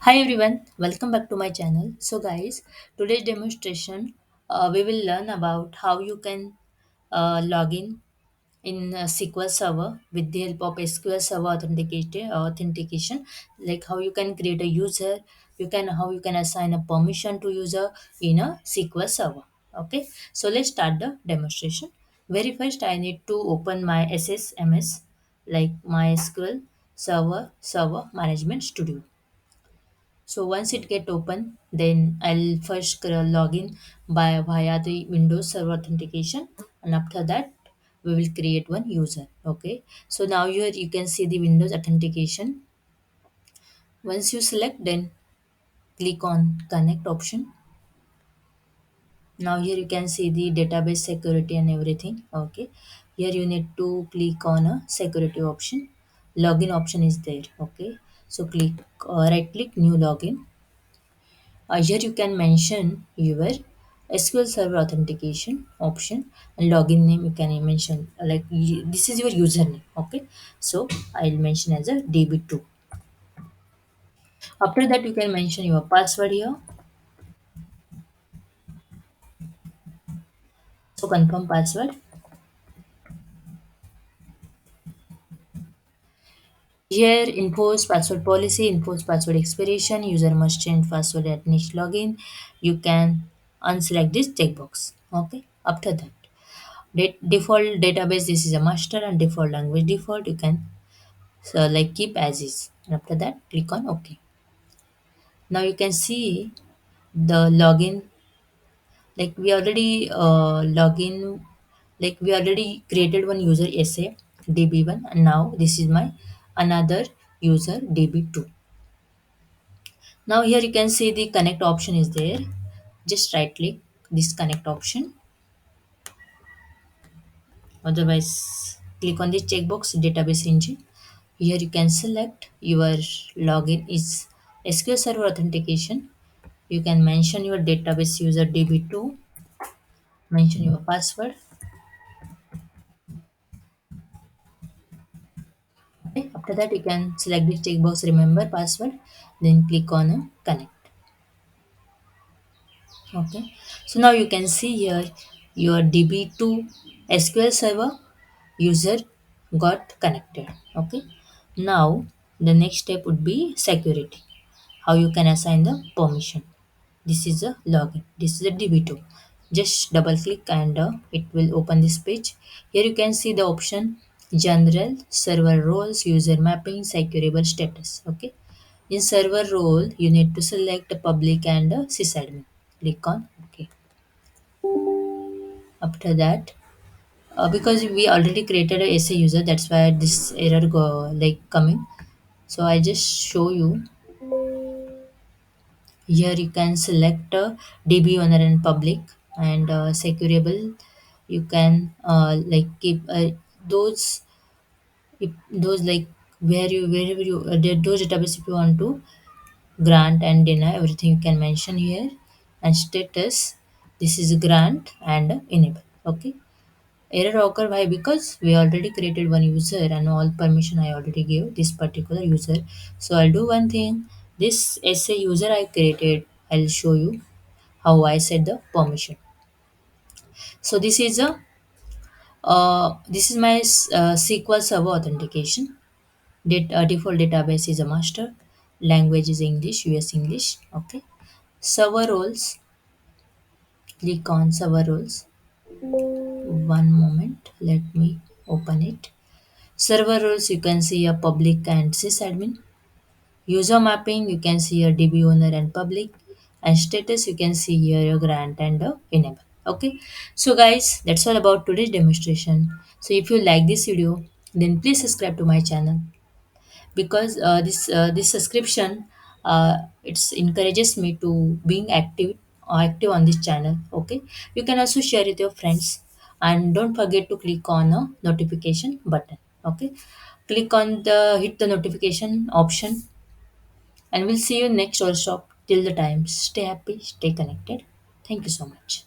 Hi everyone, welcome back to my channel. So guys, today's demonstration we will learn about how you can log in SQL Server with the help of SQL Server authentication, like how you can create a user, you can how you can assign a permission to user in a SQL Server. Okay, so let's start the demonstration. Very first, I need to open my SSMS, like my SQL Server Management Studio. So once it get open, then I'll first log in by via the Windows Server authentication, and after that we will create one user. Okay. So now here you can see the Windows authentication. Once you select, then click on connect option. Now here you can see the database security and everything. Okay. Here you need to click on a security option. Login option is there. Okay. So click right click new login. Here you can mention your SQL Server authentication option and login name. You can mention this is your username. Okay, so I'll mention as a DB2. After that, you can mention your password here. So confirm password. Here, enforce password policy, enforce password expiration. User must change password at next login. You can unselect this checkbox. Okay. After that, default database. This is a master and default language default. You can so like keep as is. And after that, click on OK. Now you can see the login. Like we already login. Like we already created one user SA DB1, and now this is my another user DB2. Now here you can see the connect option is there. Just right click this connect option. Otherwise, click on the checkbox database engine. Here you can select your login is SQL Server authentication. You can mention your database user DB2, mention your password. Okay. After that, you can select the checkbox remember password, then click on connect. Okay. So now you can see here your DB2 SQL Server user got connected. Okay. Now the next step would be security. How you can assign the permission. This is a login. This is a DB2. Just double click and it will open this page. Here you can see the option general, server roles, user mapping, secureable status. Okay. In server role, you need to select public and sysadmin. Click on OK. After that, because we already created a SA user, that's why this error go like coming. So I just show you. Here you can select DB owner and public and secureable. You can like keep those if, those like where you wherever you those database if you want to grant and deny everything you can mention here. And status, this is grant and enable. Okay. Error occur why? Because we already created one user and all permission I already gave this particular user. So I'll do one thing. This SA user I created, I'll show you how I set the permission. So this is my SQL Server authentication. Default database is a master. Language is English, US English. Okay. Server roles. Click on server roles. One moment. Let me open it. Server roles, you can see a public and sysadmin. User mapping, you can see a DB owner and public. And status, you can see here a grant and a enable. Okay. So guys, that's all about today's demonstration. So if you like this video, then please subscribe to my channel because this subscription it's encourages me to being active on this channel. Okay. You can also share with your friends and don't forget to click on a notification button. Okay. Click on the hit the notification option and we'll see you next workshop. Till the time, stay happy, stay connected. Thank you so much.